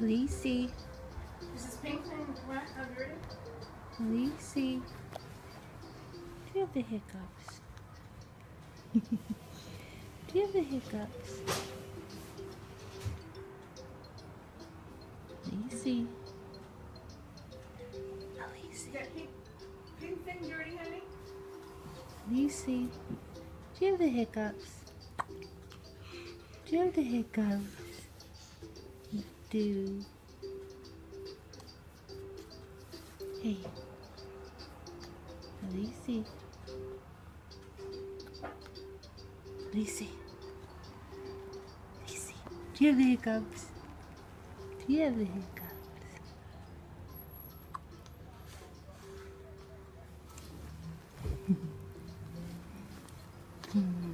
Lacey. Is this pink thing wet already? Lacey. Do you have the hiccups? Do you have the hiccups? Lacey. Is that pink thing dirty, honey? Lacey. Do you have the hiccups? Do you have the hiccups? You do. Hey. Lacey. Lacey. Lacey. Do you have the hiccups? Do you have the hiccups? Hmm.